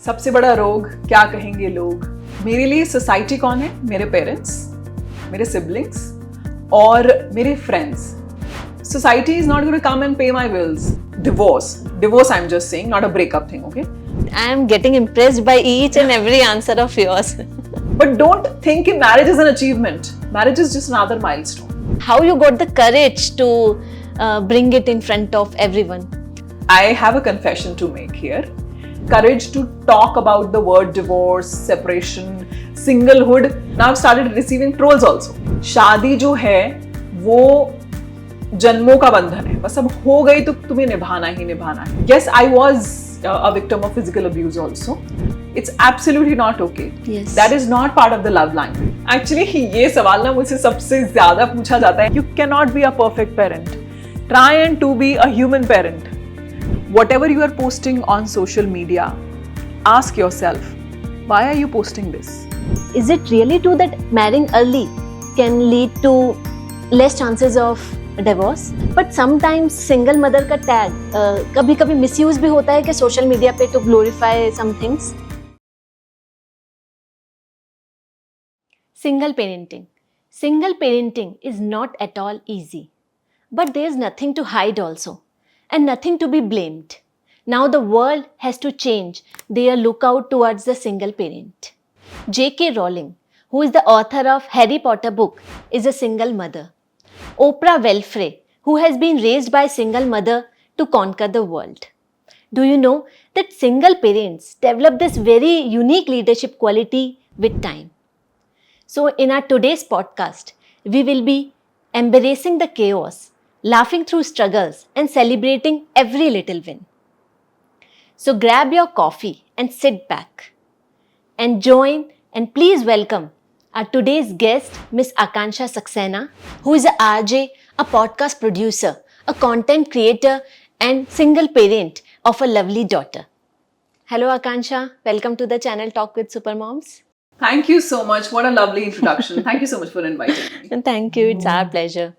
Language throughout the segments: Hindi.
सबसे बड़ा रोग क्या कहेंगे लोग। मेरे लिए सोसाइटी कौन है? मेरे पेरेंट्स, मेरे सिबलिंग्स और मेरे friends. Society is not going to come and pay my bills. Divorce I'm just saying, not a breakup thing, okay? I am getting impressed by each and every answer of yours. But don't think that marriage is an achievement. Marriage is just another milestone. How you got the courage to bring it in front of everyone? I have a confession to make here. Courage to talk about the word divorce, separation, singlehood. Now I've started receiving trolls also. शादी जो है वो जन्मों का बंधन है, बस अब हो गई तो तुम्हें निभाना ही निभाना है. Yes, I was a victim of physical abuse also. It's absolutely not okay. Yes. That is not part of the love language. Actually, ये सवाल ना मुझसे सबसे ज्यादा पूछा जाता है. You cannot be a perfect parent. Try and to be a human parent. Whatever you are posting on social media, ask yourself, why are you posting this? Is it really true that marrying early can lead to less chances of divorce? But sometimes single mother का tag कभी-कभी misuse भी होता है कि social media पे to glorify some things. Single parenting. Single parenting is not at all easy. But there is nothing to hide also. And nothing to be blamed. Now the world has to change their lookout towards the single parent. J.K. Rowling, who is the author of Harry Potter book, is a single mother. Oprah Winfrey, who has been raised by a single mother to conquer the world. Do you know that single parents develop this very unique leadership quality with time? So in our today's podcast, we will be embracing the chaos, laughing through struggles and celebrating every little win. So grab your coffee and sit back and join and please welcome our today's guest, Miss Akansha Saxena, who is a RJ, a podcast producer, a content creator and single parent of a lovely daughter. Hello Akansha, welcome to the channel Talk with Supermoms. Thank you so much. What a lovely introduction. Thank you so much for inviting me. And thank you, it's our pleasure.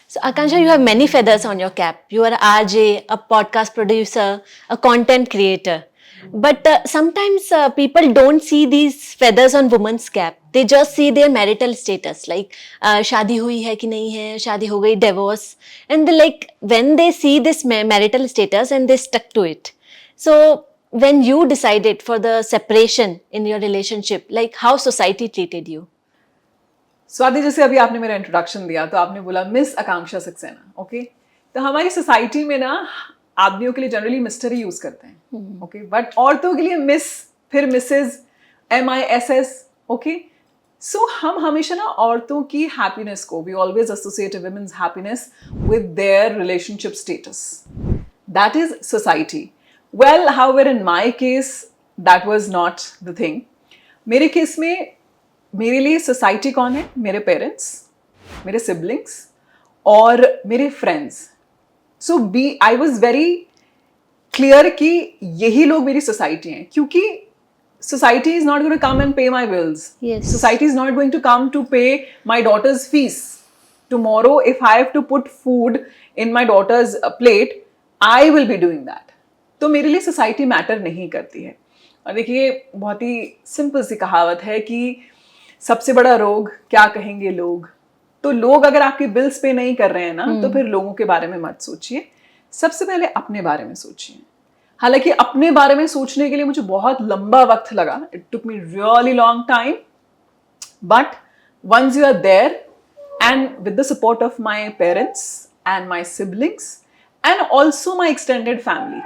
So Akansha, you have many feathers on your cap. You are a RJ, a podcast producer, a content creator. But sometimes people don't see these feathers on women's cap. They just see their marital status, like शादी हुई है कि नहीं है, शादी हो गई, divorce. And they like when they see this marital status and they stuck to it. So when you decided for the separation in your relationship, like how society treated you? Swati, जैसे अभी आपने मेरा इंट्रोडक्शन दिया तो आपने बोला मिस आकांक्षा सक्सेना, ओके? तो हमारी सोसाइटी में ना आदमियों के लिए जनरली मिस्टर ही यूज करते हैं, ओके? बट औरतों के लिए मिस, फिर मिसेज, MISS, ओके? सो हम हमेशा ना औरतों की हैप्पीनेस को, we always associate women's happiness with their relationship status. That is society. Well, however in my case that was not the thing. मेरे केस में मेरे लिए सोसाइटी कौन है? मेरे पेरेंट्स, मेरे सिबलिंग्स और मेरे friends. So I was very clear कि यही लोग मेरी सोसाइटी हैं, क्योंकि society is not going to come and pay my bills. Society is not going to come to pay my daughter's fees. Tomorrow if I have to put food in my daughter's plate, I will be doing that. तो मेरे लिए सोसाइटी मैटर नहीं करती है. और देखिए, बहुत ही सिंपल सी कहावत है कि सबसे बड़ा रोग क्या कहेंगे लोग. तो लोग अगर आपके बिल्स पे नहीं कर रहे हैं ना, तो फिर लोगों के बारे में मत सोचिए. सबसे पहले अपने बारे में सोचिए. हालांकि अपने बारे में सोचने के लिए मुझे बहुत लंबा वक्त लगा. It took me really long time. But once you are there and with the support of my parents and my siblings and also my extended family,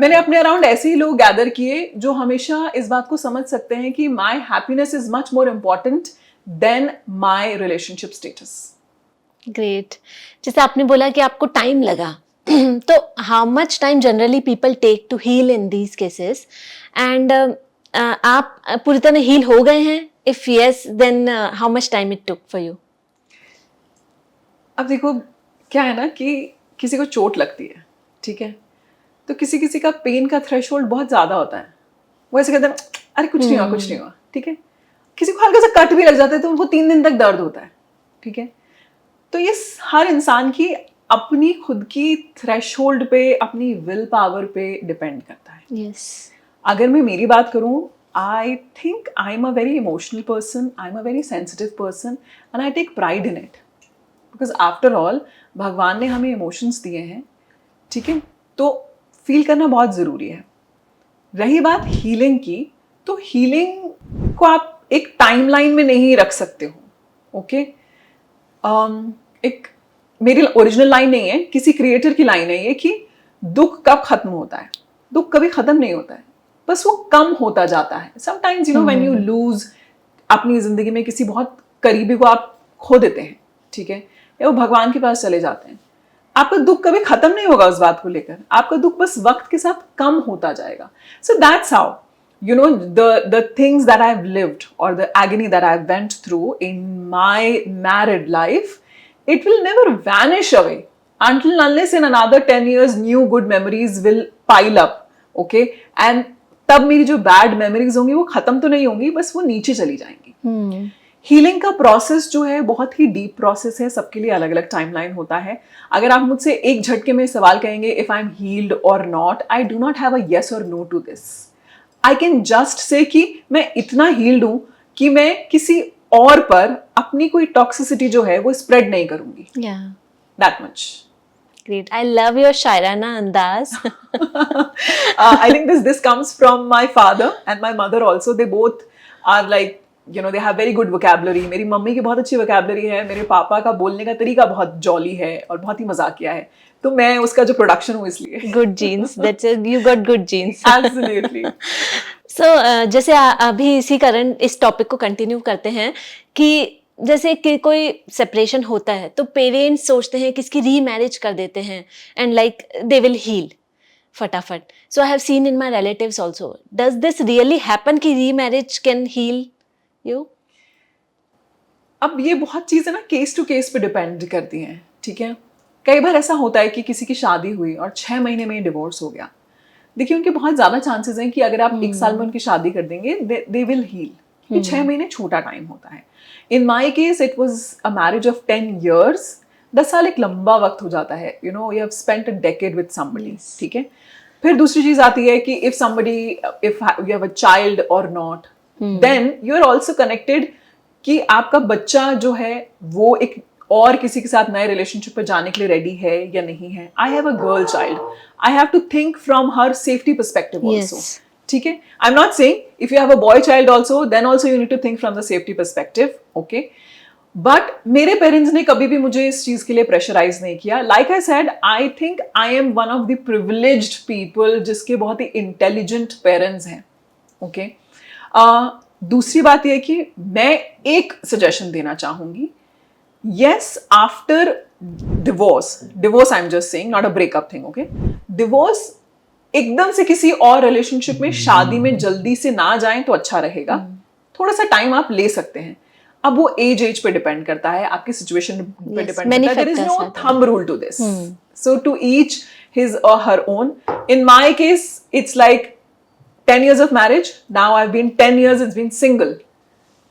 मैंने अपने अराउंड ऐसे ही लोग गैदर किए जो हमेशा इस बात को समझ सकते हैं कि my happiness is much more important than my relationship status. Great. जैसे आपने बोला कि आपको टाइम लगा, तो how much time generally people take to heal in these cases, and आप पूरी तरह हील हो गए हैं? If yes, then how much time it took for you? अब देखो, क्या है ना कि किसी को चोट लगती है, ठीक है, तो किसी किसी का पेन का थ्रेशोल्ड बहुत ज्यादा होता है. वो ऐसे कहते हैं अरे कुछ नहीं हुआ, कुछ नहीं हुआ, ठीक है. किसी को हल्का सा कट भी लग जाता है तो उनको 3 दिन तक दर्द होता है, ठीक है. तो ये हर इंसान की अपनी खुद की थ्रेशोल्ड पे, अपनी विल पावर पे डिपेंड करता है. Yes. अगर मैं मेरी बात करूं, I think I'm a very emotional person, I'm a very sensitive person and I take pride in it. Because after all, भगवान ने हमें इमोशंस दिए हैं, ठीक है, तो फील करना बहुत ज़रूरी है. रही बात हीलिंग की, तो हीलिंग को आप एक टाइमलाइन में नहीं रख सकते हो. ओके, एक मेरी ओरिजिनल लाइन नहीं है, किसी क्रिएटर की लाइन है ये कि दुख कब खत्म होता है. दुख कभी खत्म नहीं होता है, बस वो कम होता जाता है. समटाइम्स व्हेन यू लूज अपनी जिंदगी में किसी बहुत करीबी को आप खो देते हैं, ठीक है, या वो भगवान के पास चले जाते हैं, आपका दुख कभी खत्म नहीं होगा उस बात को लेकर. आपका दुख बस वक्त के साथ कम होता जाएगा. सो that's how the things that I've lived or the agony that I've went through in my married life, it will never vanish away until unless in another 10 years new good memories will pile up. Okay, and तब मेरी जो बैड मेमोरीज होंगी वो खत्म तो नहीं होंगी, बस वो नीचे चली जाएंगी. हीलिंग का प्रोसेस जो है बहुत ही डीप प्रोसेस है, सबके लिए अलग अलग टाइमलाइन होता है. अगर आप मुझसे एक झटके में सवाल कहेंगे if I am healed or not, I do not have a yes or no to this. I can just say कि मैं इतना हील्ड हूं कि मैं किसी और पर अपनी कोई टॉक्सिसिटी जो है वो स्प्रेड नहीं करूंगी. That much. Great. I love your Shairana andaz. I think this comes from my father and my mother also. They both are like, they have very good vocabulary. मेरी मम्मी की बहुत अच्छी vocabulary है, मेरे पापा का बोलने का तरीका बहुत जॉली है और बहुत ही मजाकिया है, तो मैं उसका जो प्रोडक्शन हूँ इसलिए. Good genes. That's it. You got good genes. Absolutely. So जैसे अभी इसी करंट इस टॉपिक को कंटिन्यू करते हैं कि जैसे कि कोई सेपरेशन होता है तो पेरेंट्स सोचते हैं कि इसकी री मैरिज कर देते हैं and like they will heal फटाफट. So I have seen in my relatives also. Does this really happen कि री मैरिज कैन हील यू? अब ये बहुत चीज़ें ना केस टू केस पे डिपेंड करती हैं, ठीक है. कई बार ऐसा होता है कि किसी की शादी हुई और 6 महीने में डिवोर्स हो गया. देखिए उनके बहुत ज़्यादा चांसेस हैं कि अगर आप 1 साल में उनकी शादी कर देंगे दे विल हील, क्योंकि 6 महीने छोटा टाइम होता है. In my case it was a marriage of 10 years. 10 साल एक लंबा वक्त हो जाता है. You have spent a decade with somebody, ठीक है. फिर दूसरी चीज आती है कि if you have a child or not, then you are also connected कि आपका बच्चा जो है वो एक और किसी के साथ नए रिलेशनशिप पर जाने के लिए रेडी है या नहीं है. I have a girl child, I have to think from her safety perspective also, ठीक है. I am not saying if you have a boy child also, then also you need to think from the safety perspective. Okay, but मेरे पेरेंट्स ने कभी भी मुझे इस चीज के लिए प्रेशराइज नहीं किया. Like I said, I think I am one of the privileged people जिसके बहुत ही इंटेलिजेंट पेरेंट्स हैं. ओके, दूसरी बात यह कि मैं एक सजेशन देना चाहूंगी. yes, after divorce I'm just saying, not a breakup thing, okay, divorce एकदम से किसी और रिलेशनशिप में शादी में जल्दी से ना जाएं तो अच्छा रहेगा. थोड़ा सा टाइम आप ले सकते हैं. अब वो एज पे डिपेंड करता है, आपकी सिचुएशन पे डिपेंड करता है. There is no thumb rule to this, so to each his or her own. In my case it's like 10 years of marriage, now I've been 10 years, it's been single,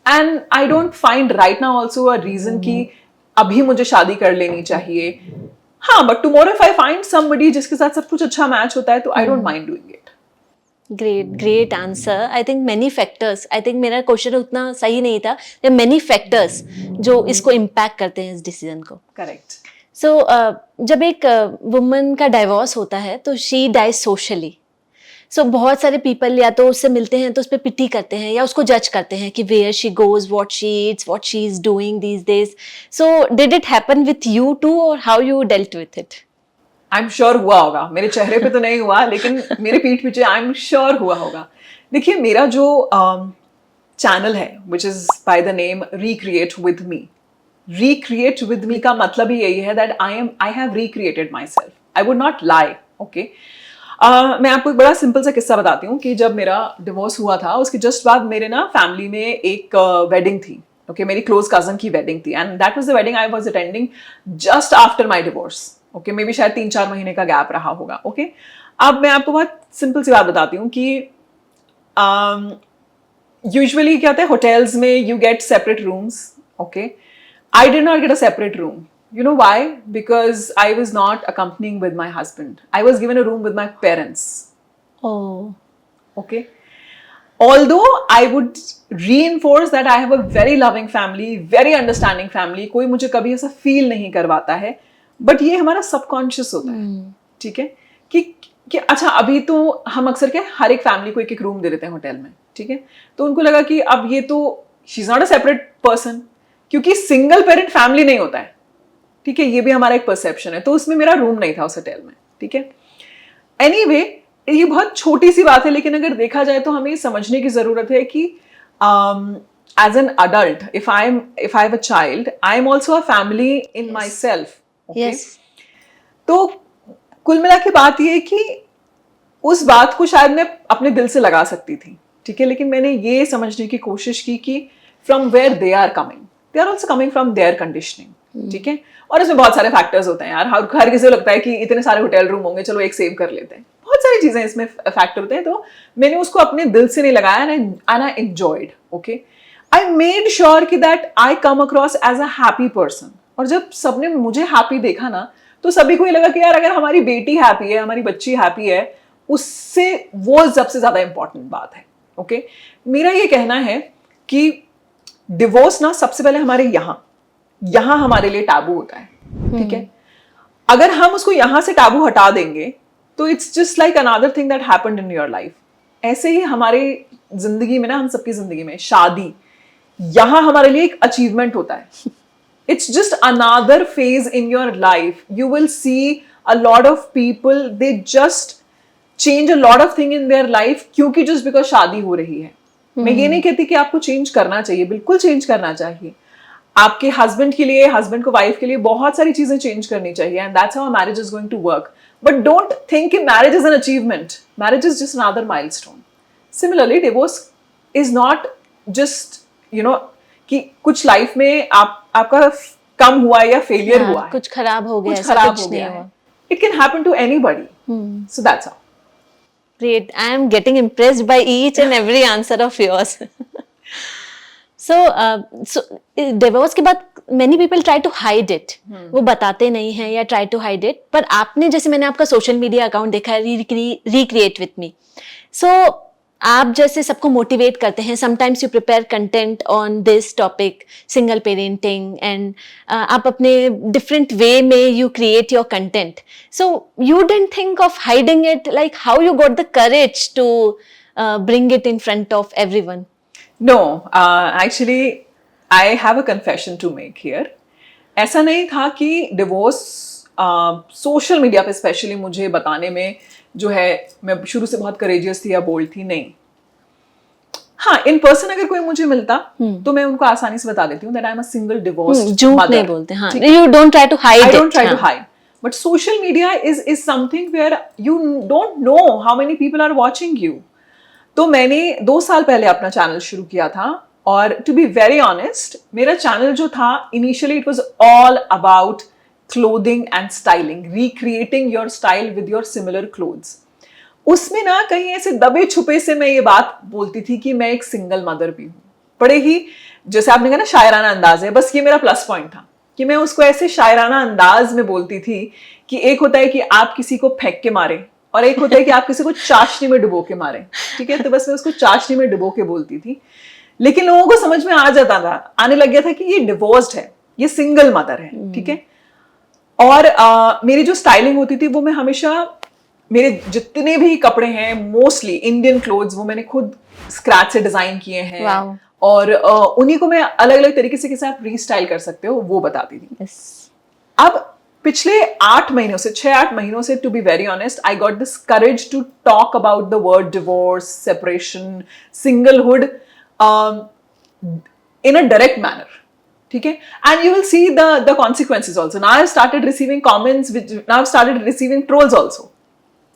and I don't find right now also a reason कि अभी मुझे शादी कर लेनी चाहिए. हाँ, but tomorrow if I find somebody जिसके साथ सब कुछ अच्छा मैच होता है तो I don't mind doing it. Great answer. I think many factors, I think मेरा क्वेश्चन उतना सही नहीं था. मेनी फैक्टर्स जो इसको इम्पैक्ट करते हैं इस डिसीजन को. करेक्ट. सो जब एक वुमन का डाइवोर्स होता है तो शी डाइज सोशली. सो बहुत सारे पीपल या तो उससे मिलते हैं तो उस पर पिटी करते हैं या उसको जज करते हैं कि where she goes, what she eats, what she is doing these days. So did it happen with you too or how you dealt with it? I am sure हुआ होगा. मेरे चेहरे पे तो नहीं हुआ, लेकिन मेरे पीठ पीछे आई एम श्योर हुआ होगा. देखिए, मेरा जो चैनल है which is by the name recreate with me. Recreate with me का मतलब ही यही है that I have recreated my self. I would not lie. Okay, मैं आपको एक बड़ा सिंपल सा किस्सा बताती हूँ कि जब मेरा डिवोर्स हुआ था उसके जस्ट बाद मेरे ना फैमिली में एक वेडिंग थी. ओके, मेरी क्लोज कजन की वेडिंग थी and that was the wedding I was attending just after my divorce. Okay, may be शायद 3-4 महीने का गैप रहा होगा. ओके, अब मैं आपको बहुत सिंपल सी बात बताती हूँ कि यूजुअली क्या होता है, होटल्स में you get separate rooms. Okay, I did not get a separate room. You know why? Because I was not accompanying with my husband. I was given a room with my parents. Oh. okay? Although I would reinforce that I have a very loving family, very understanding family, कोई मुझे कभी ऐसा फील नहीं करवाता है, बट ये हमारा सबकॉन्शियस होता है, ठीक है? कि अच्छा अभी तो हम अक्सर क्या हर एक फैमिली को एक एक रूम दे देते हैं होटल में, ठीक है? तो उनको लगा कि अब ये तो she is not a separate person, क्योंकि सिंगल पेरेंट फैमिली नहीं होता है, ठीक है? ये भी हमारा एक परसेप्शन है, तो उसमें मेरा रूम नहीं था उस होटल में, ठीक है? एनीवे, ये बहुत छोटी सी बात है, लेकिन अगर देखा जाए तो हमें समझने की जरूरत है कि as an adult, if I have a child, I am also a family in my self, तो कुल मिला के बात ये है कि उस बात को शायद मैं अपने दिल से लगा सकती थी, ठीक है? लेकिन मैंने ये समझने की कोशिश की कि from where they are coming, they are also coming from their conditioning, ठीक है? और इसमें बहुत सारे फैक्टर्स होते हैं यार, हर किसी को लगता है कि इतने सारे होटल रूम होंगे, चलो एक सेव कर लेते हैं, बहुत सारी चीजें इसमें फैक्टर होते हैं। तो मैंने उसको अपने दिल से नहीं लगाया, and I enjoyed, okay? I made sure कि that I come across as a happy person, और जब सबने मुझे हैप्पी देखा ना, तो सभी को ये लगा कि यार अगर हमारी बेटी हैप्पी है, हमारी बच्ची हैप्पी है, उससे वो सबसे ज्यादा इंपॉर्टेंट बात है, ओके? मेरा ये कहना है कि डिवोर्स ना सबसे पहले हमारे यहां हमारे लिए टैबू होता है, ठीक है? अगर हम उसको यहां से टैबू हटा देंगे तो it's just like another thing that happened in your life. ऐसे ही हमारे जिंदगी में ना, हम सबकी जिंदगी में शादी यहां हमारे लिए एक अचीवमेंट होता है, it's just another phase in your life. You will see a lot of people, they just change a lot of thing in their life क्योंकि just because शादी हो रही है। मैं ये नहीं कहती कि आपको चेंज करना चाहिए, बिल्कुल चेंज करना चाहिए। आपके हस्बैंड के लिए, हस्बैंड को वाइफ के लिए बहुत सारी चीजें चेंज करनी चाहिए, and that's how marriage is going to work. But don't think कि marriage is an achievement, marriage is just another milestone. Similarly divorce is not just कि कुछ लाइफ में आपका कम हुआ या फेलियर हुआ है, कुछ खराब हो गया, कुछ खराब हो गया है। It can happen to anybody, so that's how. Great. I am getting impressed by each and every answer of yours. So divorce के बाद many people try to hide it. वो बताते नहीं हैं या try to hide it. पर आपने, जैसे मैंने आपका social media account देखा है, recreate with me. So आप जैसे सबको मोटिवेट करते हैं, sometimes you prepare content on this topic, single parenting, and आप अपने डिफरेंट वे में you create your content. So you didn't think of hiding it, like how you got the courage to bring it in front of everyone? No, actually I have a confession to make here. ऐसा नहीं था कि डिवोर्स सोशल मीडिया पे स्पेशली मुझे बताने में जो है, मैं शुरू से बहुत करेजियस थी या बोल्ड थी, नहीं. हाँ, इन पर्सन अगर कोई मुझे मिलता तो मैं उनको आसानी से बता देती हूँ that I am a single divorced mother. झूठ नहीं बोलते. हाँ, you don't try to hide it. I don't try to hide. But social media is something where you don't know how many people are watching you. तो मैंने 2 साल पहले अपना चैनल शुरू किया था, और to be very honest, मेरा चैनल जो था initially it was all about clothing and styling, recreating your style with your similar clothes. उसमें ना कहीं ऐसे दबे छुपे से मैं ये बात बोलती थी कि मैं एक सिंगल मदर भी हूँ. बड़े ही, जैसे आपने कहा ना, शायराना अंदाज है, बस ये मेरा प्लस पॉइंट था कि मैं उसको ऐसे शायराना अंदाज में बोलती थी कि एक होता है कि आप किसी को फेंक के मारे, और एक होता है कि आप किसी को चाशनी में डुबो के मारे, ठीक है? तो बस मैं उसको चाशनी में डुबो के बोलती थी, लेकिन लोगों को समझ में आ जाता था, आने लग गया था कि ये डिवोर्स्ड है, ये सिंगल मदर है, ठीक है? और मेरी जो स्टाइलिंग होती थी वो मैं हमेशा, मेरे जितने भी कपड़े हैं मोस्टली इंडियन क्लोथ्स, वो मैंने खुद स्क्रैच से डिजाइन किए हैं. Wow. और उन्हीं को मैं अलग अलग तरीके से कैसे आप रीस्टाइल कर सकते हो वो बताती थी. Yes. अब पिछले 6-8 महीनों से to be very honest, I got this courage to talk about the word divorce, separation, singlehood in a direct manner, ठीक है? And you will see the consequences also. Now I started receiving comments, now I started receiving trolls also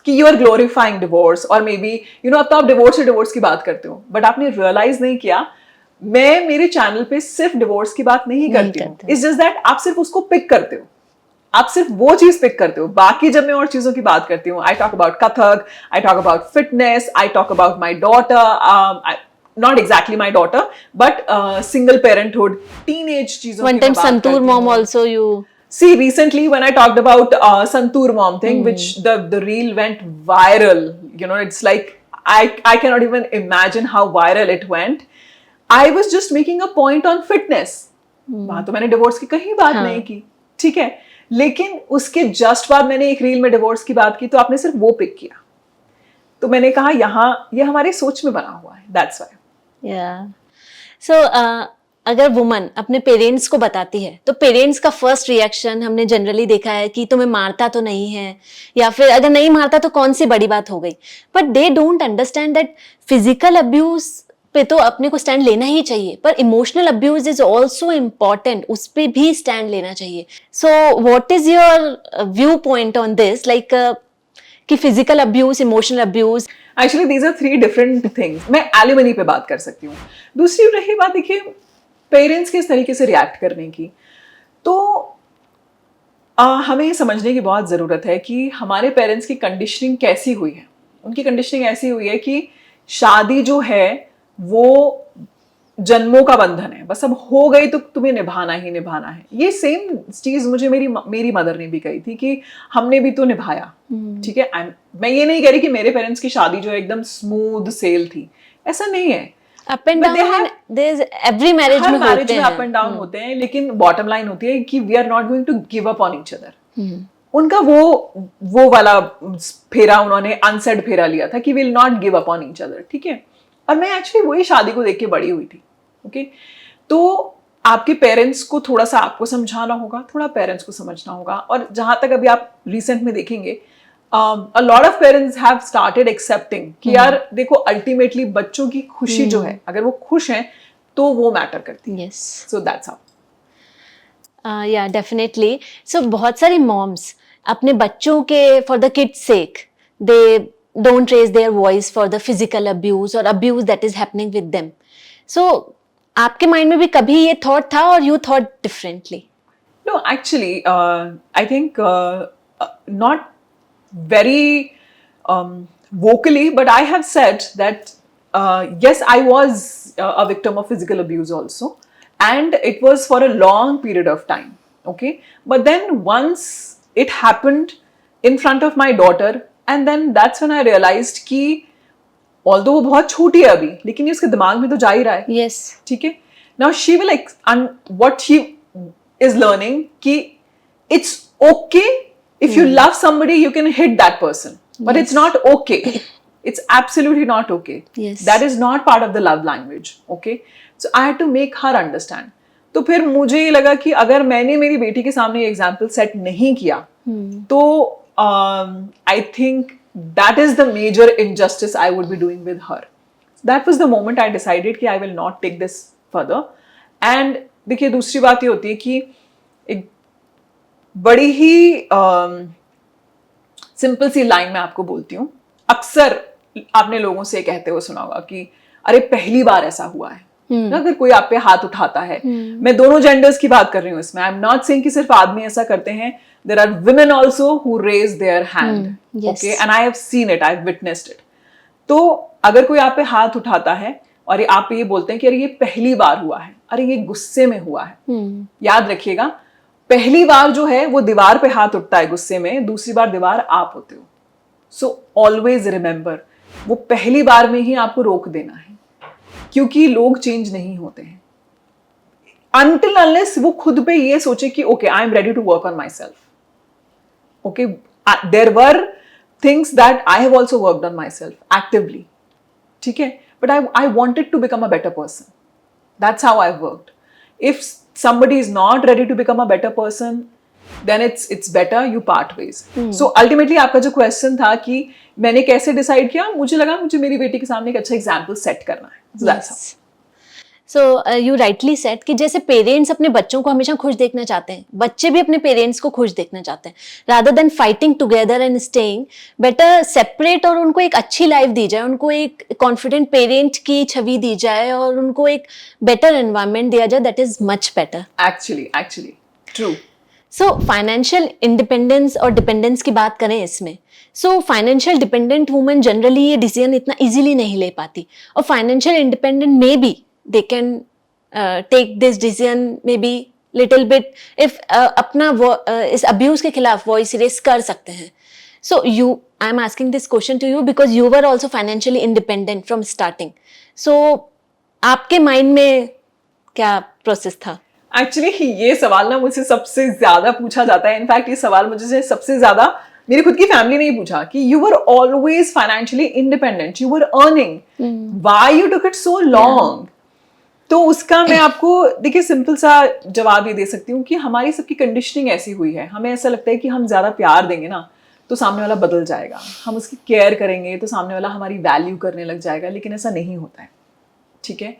कि यू आर ग्लोरीफाइंग डिवोर्स, और मे बी अब तो आप डिवोर्स की बात करते हो, बट आपने रियलाइज नहीं किया मैं मेरे चैनल पे सिर्फ डिवोर्स की बात नहीं करती हूँ. इट्स जस्ट दैट आप सिर्फ उसको पिक करते हो, आप सिर्फ वो चीज पिक करते हो. बाकी जब मैं और चीजों की बात करती हूँ, I talk about Kathak, I talk about fitness, I talk about my daughter, not exactly my daughter, but single parenthood, teenage चीजों One time Santoor mom also you... See, recently when I talked about Santoor mom thing, which the reel went viral, it's like I cannot even imagine how viral it went. I was just making a point on fitness. वहां तो मैंने डिवोर्स की कहीं बात हाँ. नहीं की, ठीक है, लेकिन उसके जस्ट बाद मैंने एक रील में डिवोर्स की बात की तो आपने सिर्फ वो पिक किया. तो मैंने कहा यहाँ ये हमारी सोच में बना हुआ है, दैट्स व्हाई. या सो अगर वुमन अपने पेरेंट्स को बताती है तो पेरेंट्स का फर्स्ट रिएक्शन हमने जनरली देखा है कि तुम्हें मारता तो नहीं है, या फिर अगर नहीं मारता तो कौन सी बड़ी बात हो गई. But they don't understand that physical abuse पे तो अपने को स्टैंड लेना ही चाहिए, पर emotional abuse is also important, उस पर भी स्टैंड लेना चाहिए. So what is your view point on this, like कि physical abuse, emotional abuse? Actually these are 3 different things. मैं एलिमनी पे बात कर सकती हूँ. दूसरी रही बात, देखिए पेरेंट्स के इस तरीके से रिएक्ट करने की, तो हमें ये समझने की बहुत ज़रूरत है कि हमारे पेरेंट्स की कंडीशनिंग कैसी हुई है. उनकी कंडीशनिंग ऐसी हुई है कि शादी जो है वो जन्मों का बंधन है, बस अब हो गई तो तुम्हें निभाना ही निभाना है. ये सेम चीज़ मुझे मेरी मदर ने भी कही थी कि हमने भी तो निभाया, ठीक है. मैं ये नहीं कह रही कि मेरे पेरेंट्स की शादी जो है एकदम स्मूथ सेल थी, ऐसा नहीं है. Up and down, every marriage में होते हैं, अप एंड डाउन होते हैं, लेकिन बॉटम लाइन होती है कि we are not going to give up on each other. उनका वो वाला फेरा उन्होंने अनसेड फेरा लिया था कि will not give up on each other, ठीक है. और मैं एक्चुअली वही शादी को देख के बड़ी हुई थी, ओके. तो आपके पेरेंट्स को थोड़ा सा आपको समझाना होगा, थोड़ा पेरेंट्स को समझना होगा. और जहां तक अभी आप रिसेंट में देखेंगे, a lot of parents have started accepting कि यार देखो अल्टीमेटली बच्चों की खुशी जो है, अगर वो खुश हैं तो वो मैटर करती है. Yes, so that's how. Yeah definitely. So बहुत सारी मॉम्स अपने बच्चों के for the kid's sake they don't raise their voice for the physical abuse or abuse that is happening with them. So आपके माइंड में भी कभी ये थॉट था or you thought differently? No, actually I think not very vocally, but I have said that yes, I was a victim of physical abuse also, and it was for a long period of time, okay. But then once it happened in front of my daughter, and then that's when I realized कि although वो बहुत छोटी है अभी, लेकिन ये उसके दिमाग में तो जा ही रहा है. Yes. ठीक है. Now she will what she is learning कि it's okay. If you love somebody, you can hit that person. But it's not okay. It's absolutely not okay. Yes. That is not part of the love language. Okay? So I had to make her understand. तो फिर मुझे ये लगा कि अगर मैंने मेरी बेटी के सामने ये एग्जाम्पल सेट नहीं किया, तो I think that is the major injustice I would be doing with her. That was the moment I decided कि I will not take this further. And देखिए दूसरी बात ये होती है कि एक बड़ी ही सिंपल सी लाइन मैं आपको बोलती हूँ. अक्सर आपने लोगों से कहते हुए सुना होगा कि अरे पहली बार ऐसा हुआ है. अगर कोई आप पे हाथ उठाता है, मैं दोनों जेंडर्स की बात कर रही हूँ इसमें. आई एम नॉट सेइंग कि सिर्फ आदमी ऐसा करते हैं. There are women also who raise their hand, okay, and I have seen it, I have witnessed it. तो अगर कोई आप पे हाथ उठाता है और आप ये बोलते हैं कि अरे ये पहली बार हुआ है, अरे ये गुस्से में हुआ है, याद रखिएगा पहली बार जो है वो दीवार पे हाथ उठता है गुस्से में, दूसरी बार दीवार आप होते हो. सो ऑलवेज रिमेंबर, वो पहली बार में ही आपको रोक देना है, क्योंकि लोग चेंज नहीं होते हैं until unless वो खुद पे ये सोचे कि okay I am ready to work on my self. Okay, there were things that I have also worked on my self actively, ठीक है, but I wanted to become a better person. That's how I worked. If somebody is not ready to become a better person, then it's better you part ways. So ultimately आपका जो question था कि मैंने कैसे decide किया, मुझे लगा मुझे मेरी बेटी के सामने एक अच्छा example set करना है. So that's how. So you rightly said कि जैसे पेरेंट्स अपने बच्चों को हमेशा खुश देखना चाहते हैं, बच्चे भी अपने पेरेंट्स को खुश देखना चाहते हैं. Rather than fighting together and staying, better separate और उनको एक अच्छी लाइफ दी जाए, उनको एक कॉन्फिडेंट पेरेंट की छवि दी जाए और उनको एक बेटर एनवायरनमेंट दिया जाए. That is much better. Actually true. So financial independence और डिपेंडेंस की बात करें इसमें, so financial dependent women generally ये डिसीजन इतना इजीली नहीं ले पाती, और फाइनेंशियल इंडिपेंडेंट में भी they can take this decision maybe little bit if अपना इस abuse के खिलाफ voice raise कर सकते हैं. So I'm asking this question to you because you were also financially independent from starting. So आपके माइंड में क्या प्रोसेस था? एक्चुअली ये सवाल ना मुझसे सबसे ज्यादा पूछा जाता है. इनफैक्ट ये सवाल मुझे सबसे ज्यादा मेरी खुद की फैमिली ने ही पूछा कि you were always financially independent, you were earning, why you took it so long. तो उसका मैं आपको देखिए सिंपल सा जवाब ये दे सकती हूँ कि हमारी सबकी कंडीशनिंग ऐसी हुई है. हमें ऐसा लगता है कि हम ज्यादा प्यार देंगे ना तो सामने वाला बदल जाएगा, हम उसकी केयर करेंगे तो सामने वाला हमारी वैल्यू करने लग जाएगा. लेकिन ऐसा नहीं होता है. ठीक है,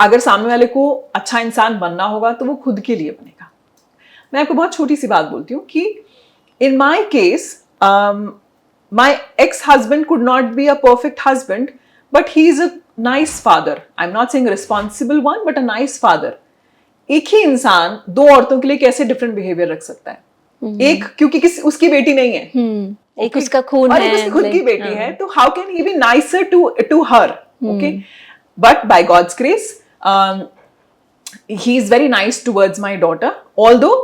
अगर सामने वाले को अच्छा इंसान बनना होगा तो वो खुद के लिए बनेगा. मैं आपको बहुत छोटी सी बात बोलती हूँ कि in my case my ex husband could not be a perfect husband, but he is a nice father. I am not saying responsible one, but a nice father. एक ही इंसान दो औरतों के लिए कैसे डिफरेंट बिहेवियर रख सकता है? एक क्योंकि उसकी बेटी नहीं है, एक उसका खून और है, एक उसकी खुद की बेटी है, तो how can he be nicer to her? Okay, but by God's grace he is very nice towards my daughter, although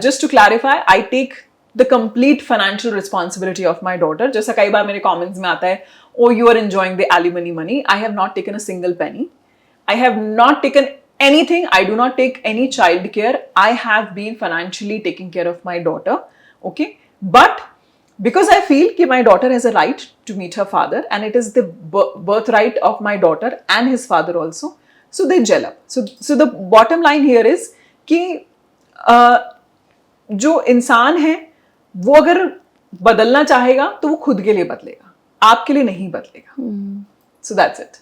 just to clarify, I take the complete financial responsibility of my daughter. जैसा कई बार मेरे comments में आता है, oh you are enjoying the alimony money. I have not taken a single penny. I have not taken anything. I do not take any child care. I have been financially taking care of my daughter. Okay, but because I feel कि my daughter has a right to meet her father, and it is the birthright of my daughter and his father also. So they gel up. So the bottom line here is कि जो इंसान है वो अगर बदलना चाहेगा तो वो खुद के लिए बदलेगा, आपके लिए नहीं बदलेगा. So that's it.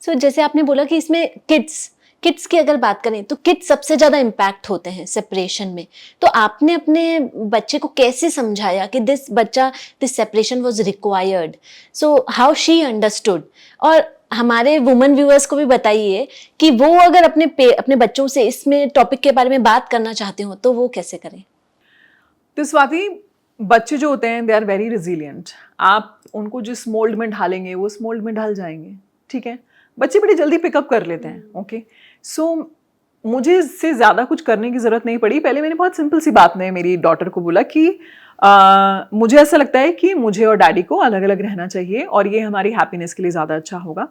So जैसे आपने बोला कि इसमें किड्स की अगर बात करें तो किड्स सबसे ज्यादा इम्पैक्ट होते हैं सेपरेशन में. तो आपने अपने बच्चे को कैसे समझाया कि this separation was required? So how she understood? और हमारे वुमेन व्यूअर्स को भी बताइए कि वो अगर अपने बच्चों से इसमें टॉपिक के बारे में बात करना चाहते हो तो वो कैसे करें? तो स्वाति, बच्चे जो होते हैं दे आर वेरी रिजिलियंट. आप उनको जिस मोल्ड में ढालेंगे वो उस मोल्ड में ढल जाएंगे. ठीक है, बच्चे बड़ी जल्दी पिकअप कर लेते हैं. ओके, सो मुझे इससे ज़्यादा कुछ करने की ज़रूरत नहीं पड़ी. पहले मैंने बहुत सिंपल सी बात में मेरी डॉटर को बोला कि मुझे ऐसा लगता है कि मुझे और डैडी को अलग अलग रहना चाहिए और ये हमारी हैप्पीनेस के लिए ज़्यादा अच्छा होगा.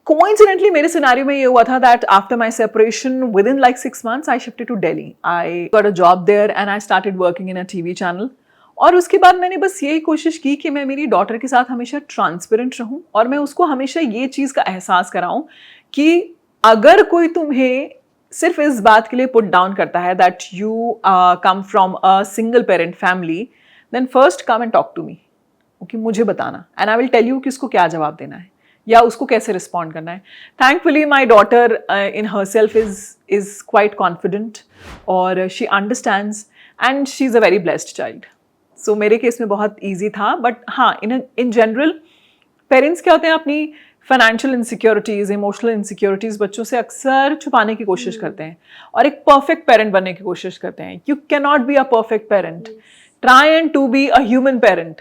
Coincidentally, मेरे सिनेरियो में ये हुआ था that after my separation, within like 6 months, I shifted to Delhi. I got a job there and I started working in a TV channel. और उसके बाद मैंने बस यही कोशिश की कि मैं मेरी डॉटर के साथ हमेशा ट्रांसपेरेंट रहूं और मैं उसको हमेशा ये चीज़ का एहसास कराऊं कि अगर कोई तुम्हें सिर्फ इस बात के लिए पुट डाउन करता है that you come from a single parent family, then first come and talk to me. Okay, मुझे बताना and I will tell you कि उसको क्या जवाब देना है या उसको कैसे रिस्पॉन्ड करना है. Thankfully my daughter in herself is quite confident और she understands and she is a very blessed child. So मेरे केस में बहुत ईजी था. बट हाँ, इन जनरल पेरेंट्स क्या होते हैं, अपनी फाइनेंशियल इनसिक्योरिटीज़, इमोशनल इनसिक्योरिटीज़ बच्चों से अक्सर छुपाने की कोशिश करते हैं और एक परफेक्ट पेरेंट बनने की कोशिश करते हैं. You can not be a perfect parent. Try and to be a human parent,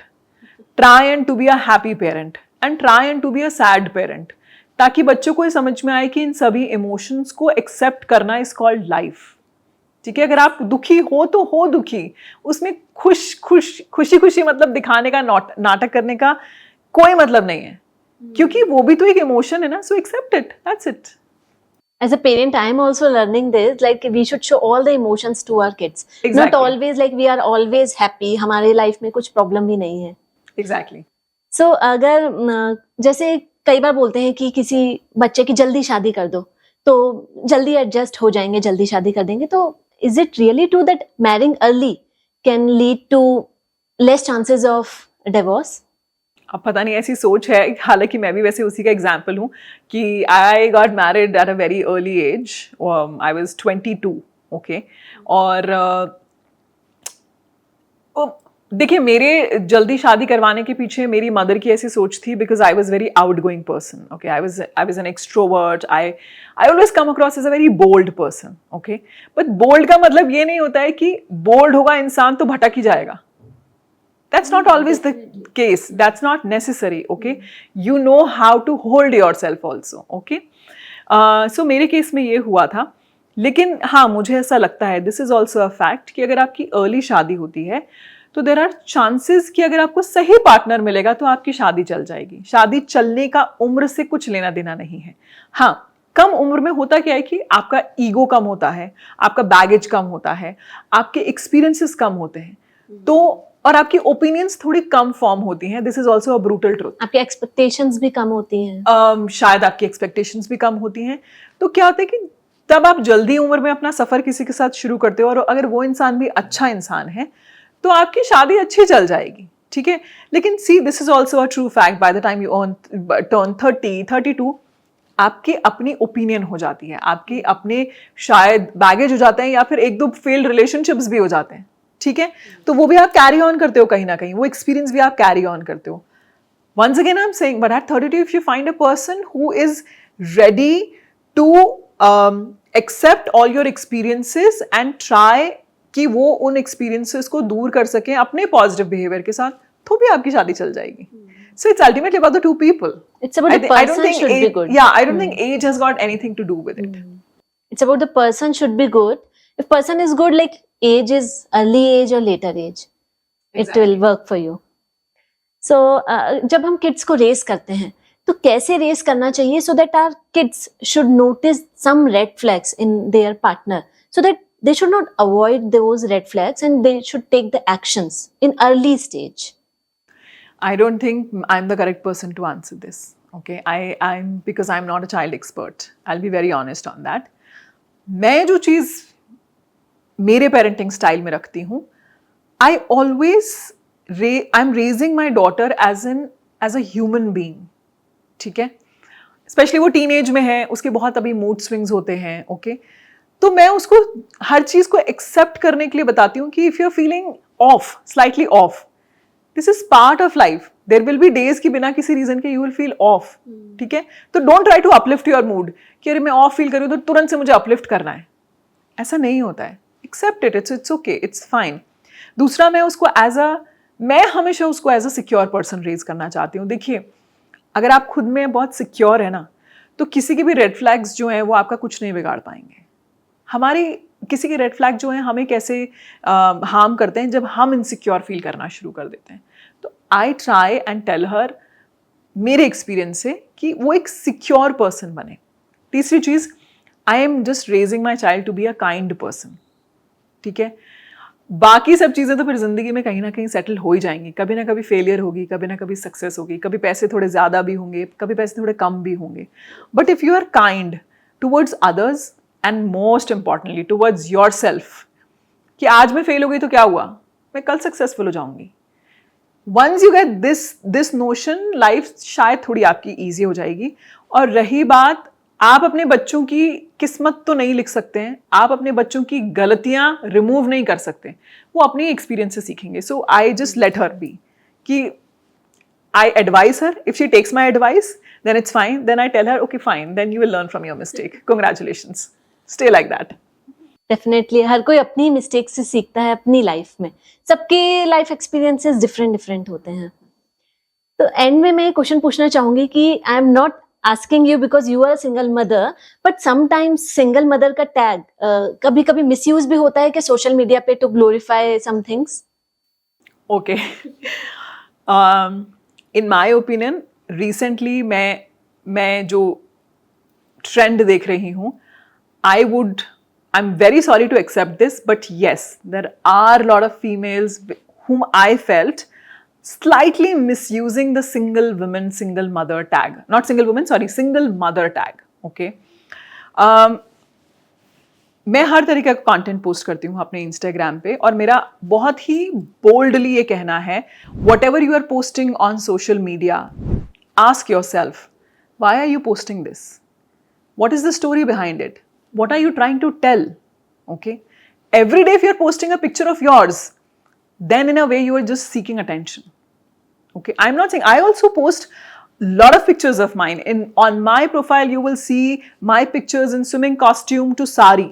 try and to be a happy parent and try and to be a sad parent, ताकि बच्चों को ये समझ में आए कि इन सभी इमोशंस को एक्सेप्ट करना इज कॉल्ड लाइफ. ठीक है, अगर आप दुखी हो तो हो दुखी, उसमें खुशी मतलब दिखाने का नाटक करने का कोई मतलब नहीं है, क्योंकि वो भी तो एक इमोशन है ना. So accept it, that's it. As a parent, I am also learning this. Like we should show all the emotions to our kids. Exactly. Not always like we are always happy. हमारे लाइफ में कुछ प्रॉब्लम भी नहीं है. Exactly. So अगर जैसे कई बार बोलते हैं कि किसी बच्चे की जल्दी शादी कर दो तो जल्दी एडजस्ट हो जाएंगे, जल्दी शादी कर देंगे. तो is it really true that marrying early can lead to less chances of divorce? अब पता नहीं, ऐसी सोच है. हालांकि मैं भी वैसे उसी का एग्जाम्पल हूँ कि I got married at a very early age. I was 22. Okay, और देखिए, मेरे जल्दी शादी करवाने के पीछे मेरी मदर की ऐसी सोच थी because I was very outgoing person. Okay, I was an extrovert. I always come across as a very bold person. Okay, but bold का मतलब ये नहीं होता है कि बोल्ड होगा इंसान तो भटक ही जाएगा. That's not always the case. That's not necessary. Okay, you know how to hold yourself also. Okay, so मेरे केस में ये हुआ था लेकिन हाँ, मुझे ऐसा लगता है, this is also a fact, कि अगर आपकी अर्ली शादी होती है तो देर आर चांसेस कि अगर आपको सही पार्टनर मिलेगा तो आपकी शादी चल जाएगी. शादी चलने का उम्र से कुछ लेना देना नहीं है. हाँ, कम उम्र में होता क्या है कि आपका ईगो कम होता है, आपका बैगेज कम होता है, आपके एक्सपीरियंसेस कम होते हैं, तो और आपकी ओपिनियंस थोड़ी कम फॉर्म होती हैं. This is also a brutal truth. आपकी एक्सपेक्टेशंस भी कम होती हैं. शायद आपकी एक्सपेक्टेशंस भी कम होती हैं. तो क्या होता है कि तब आप जल्दी उम्र में अपना सफर किसी के साथ शुरू करते हो, और अगर वो इंसान भी अच्छा इंसान है तो आपकी शादी अच्छी चल जाएगी. ठीक है, लेकिन see, this is also a true fact, by the time you turn 30-32 आपकी अपनी ओपिनियन हो जाती है, आपके अपने शायद बैगेज हो जाते हैं, या फिर एक दो फेल्ड रिलेशनशिप्स भी हो जाते हैं. ठीक है, तो वो भी आप कैरी ऑन करते हो कहीं ना कहीं, वो एक्सपीरियंस भी आप कैरी ऑन करते हो. Once again, I'm saying, but at 32, if you find a person who is ready to accept all your experiences and try कि वो उन experiences को दूर कर सकें अपने positive behavior के साथ, तो भी आपकी शादी चल जाएगी. So it's ultimately about the two people. It's about the person should be good. Yeah, I don't think age has got anything to do with it. It's about the person should be good. If person is good, like age is early age or later age, it will work for you. So जब हम kids को raise करते हैं तो कैसे raise करना चाहिए so that our kids should notice some red flags in their partner, so that they should not avoid those red flags and they should take the actions in early stage. I don't think I'm the correct person to answer this. Okay, I'm because I'm not a child expert. I'll be very honest on that. मैं जो चीज़ मेरे parenting style में रखती हूँ, I always I'm raising my daughter as a human being. ठीक है, स्पेशली वो टीनेज में है, उसके बहुत अभी मूड स्विंग्स होते हैं. ओके, तो मैं उसको हर चीज को एक्सेप्ट करने के लिए बताती हूँ कि if you are feeling off, slightly off, this is part of life. There will be days कि बिना किसी रीजन के यू विल फील ऑफ. ठीक है, तो don't try to uplift your mood कि अरे मैं ऑफ फील कर रही हूँ तो तुरंत से मुझे अपलिफ्ट करना है. ऐसा नहीं होता है. Accept it, it's okay, it's fine. दूसरा, मैं हमेशा उसको as a secure person raise करना चाहती हूँ. देखिए, अगर आप खुद में बहुत सिक्योर है ना, तो किसी के भी रेड फ्लैग्स जो हैं वो आपका कुछ नहीं बिगाड़ पाएंगे. हमारी किसी के रेड फ्लैग जो हैं हमें कैसे हार्म करते हैं, जब हम इनसिक्योर फील करना शुरू कर देते हैं. तो I try and tell her मेरे एक्सपीरियंस से कि वो एक सिक्योर पर्सन बने. तीसरी चीज़, I am just raising my child to be a kind person. ठीक है, बाकी सब चीज़ें तो फिर ज़िंदगी में कहीं ना कहीं सेटल हो ही जाएंगी. कभी ना कभी फेलियर होगी, कभी ना कभी सक्सेस होगी, कभी पैसे थोड़े ज़्यादा भी होंगे, कभी पैसे थोड़े कम भी होंगे. But if you are kind towards others and most importantly towards your self, कि आज मैं फेल हो गई तो क्या हुआ, मैं कल सक्सेसफुल हो जाऊंगी. Once you get this notion, life शायद थोड़ी आपकी ईजी हो जाएगी. और रही बात, आप अपने बच्चों की किस्मत तो नहीं लिख सकते हैं, आप अपने बच्चों की गलतियां रिमूव नहीं कर सकते, वो अपनी एक्सपीरियंस से सीखेंगे. So I just let her be, कि I advise her, if she takes my advice then it's fine, then I tell her okay fine, then you will learn from your mistake, congratulations, stay like that. Definitely हर कोई अपनी मिस्टेक से सीखता है अपनी लाइफ में. सबके लाइफ एक्सपीरियंसेस डिफरेंट होते हैं. तो एंड में मैं क्वेश्चन पूछना चाहूंगी कि I am not asking you because you are single mother, but sometimes single mother का टैग कभी कभी मिसयूज भी होता है कि सोशल मीडिया पे to glorify some things. Okay, in my opinion recently मैं जो ट्रेंड देख रही हूँ, I am very sorry to accept this, but yes, there are lot of females whom I felt slightly misusing the single woman, single mother tag. Not single woman, sorry, single mother tag. Okay. मैं हर तरीके का कंटेंट पोस्ट करती हूँ अपने इंस्टाग्राम पे, और मेरा बहुत ही बोल्डली ये कहना है, whatever you are posting on social media, ask yourself, why are you posting this? What is the story behind it? What are you trying to tell? Okay. Every day if you're posting a picture of yours, then in a way you are just seeking attention. Okay, I'm not saying, I also post a lot of pictures of mine. On my profile you will see my pictures in swimming costume to sari,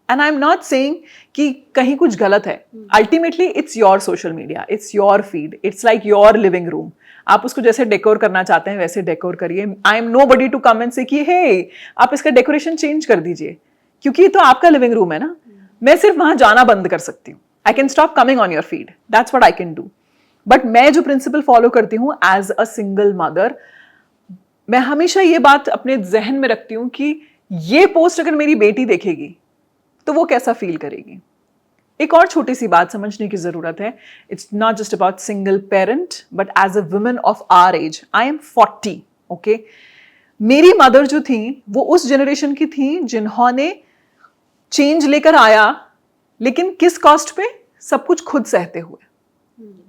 and I'm not saying कि कहीं कुछ गलत है. Ultimately it's your social media, it's your feed, it's like your living room. आप उसको जैसे डेकोर करना चाहते हैं वैसे डेकोर करिए. I am nobody to come and say कि hey, आप इसका डेकोरेशन चेंज कर दीजिए. क्योंकि ये तो आपका लिविंग रूम है ना, मैं सिर्फ वहां जाना बंद कर सकती हूँ. I can stop coming on your feed, that's what I can do. But मैं जो प्रिंसिपल फॉलो करती हूँ एज अ सिंगल मदर, मैं हमेशा ये बात अपने जहन में रखती हूँ कि ये पोस्ट अगर मेरी बेटी देखेगी तो वो कैसा फील करेगी. एक और छोटी सी बात समझने की जरूरत है. It's not just about single parent but as a woman of our age. I am 40. Okay, मेरी मदर जो थी वो उस जनरेशन की थी जिन्होंने चेंज लेकर आया, लेकिन किस कॉस्ट पे? सब कुछ खुद सहते हुए.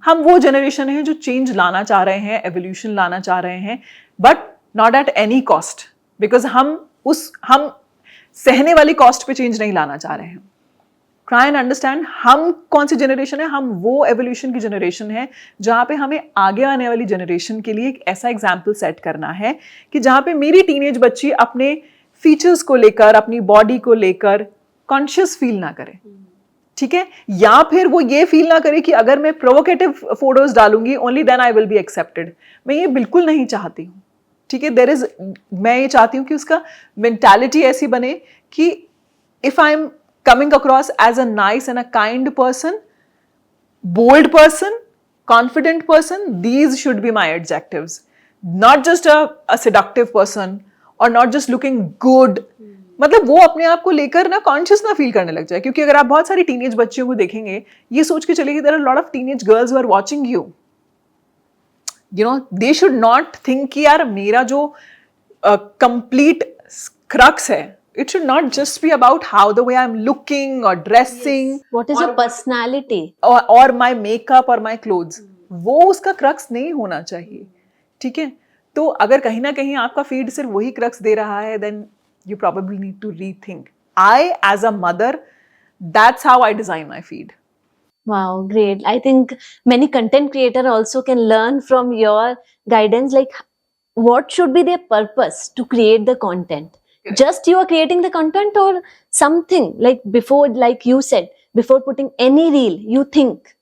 हम वो जनरेशन है जो चेंज लाना चाह रहे हैं, एवोल्यूशन लाना चाह रहे हैं, but not at any cost, because हम सहने वाली कॉस्ट पे चेंज नहीं लाना चाह रहे हैं. ट्राई एंड अंडरस्टैंड हम कौन सी जनरेशन है. हम वो एवोल्यूशन की जनरेशन है जहां पे हमें आगे आने वाली जनरेशन के लिए एक ऐसा एग्जाम्पल सेट करना है कि जहां पे मेरी टीनेज बच्ची अपने फीचर्स को लेकर, अपनी बॉडी को लेकर कॉन्शियस फील ना करे. ठीक है, या फिर वो ये फील ना करे कि अगर मैं प्रोवोकेटिव फोटोज डालूंगी only then I will be accepted. मैं ये बिल्कुल नहीं चाहती हूँ. ठीक है, मैं ये चाहती हूँ कि उसका मेंटालिटी ऐसी बने कि if I M coming across as a nice and a kind person, bold person, confident person, these should be my adjectives. Not just a seductive person or not just looking good. मतलब वो अपने आप को लेकर ना कॉन्शियस ना फील करने लग जाए. क्योंकि अगर आप बहुत सारी टीनेज बच्चियों को देखेंगे, ये सोच के चलिए there are lot of teenage girls who are watching you. You know, they should not think कि यार मेरा जो कंप्लीट क्रक्स है, it should not just be about how the way I'm looking or dressing. Yes. What is your personality? Or my makeup or my clothes. वो उसका क्रक्स नहीं होना चाहिए. ठीक है, तो अगर कहीं ना कहीं आपका फीड सिर्फ वही क्रक्स दे रहा है, then you probably need to rethink. I, as a mother, that's how I design my feed. Wow, great. I think many content creators also can learn from your guidance, like what should be their purpose to create the content. Just you are creating the content or something, like before, like you said, before putting any reel, you think,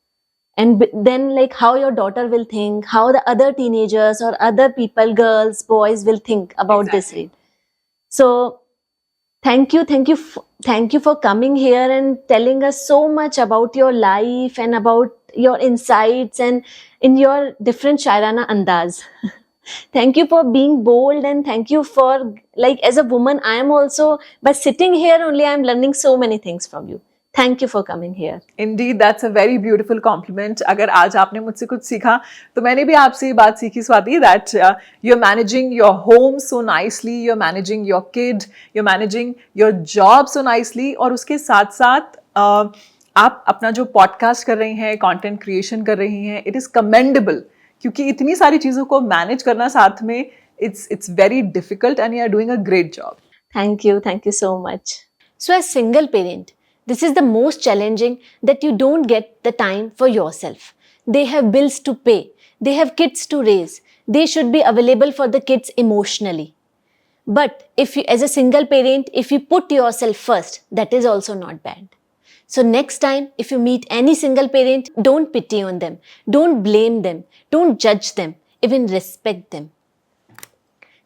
and then like how your daughter will think, how the other teenagers or other people, girls, boys will think about this reel. So thank you for coming here and telling us so much about your life and about your insights and in your different shairana andaz. Thank you for being bold, and thank you for, like, as a woman I am also, by sitting here only I am learning so many things from you. Thank you for coming here. Indeed, that's a very beautiful compliment. अगर आज आपने मुझसे कुछ सीखा तो मैंने भी आपसे ये बात सीखी Swati, that you're managing your home so nicely, you're managing your kid, you're managing your job so nicely, और उसके साथ साथ आप अपना जो पॉडकास्ट कर रही हैं, कंटेंट क्रिएशन कर रही हैं, इट इज़ कमेंडेबल. क्योंकि इतनी सारी चीज़ों को मैनेज करना साथ में, it's very difficult and you are doing a great job. Thank you so much. So as single parent, this is the most challenging, that you don't get the time for yourself. They have bills to pay, they have kids to raise, they should be available for the kids emotionally. But if you, as a single parent, if you put yourself first, that is also not bad. So next time, if you meet any single parent, don't pity on them, don't blame them, don't judge them, even respect them.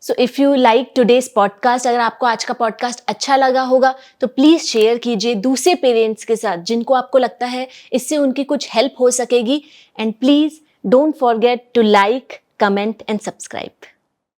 So if you like today's podcast, अगर आपको आज का podcast अच्छा लगा होगा तो प्लीज़ शेयर कीजिए दूसरे पेरेंट्स के साथ जिनको आपको लगता है इससे उनकी कुछ हेल्प हो सकेगी. And please don't forget to like, comment and subscribe.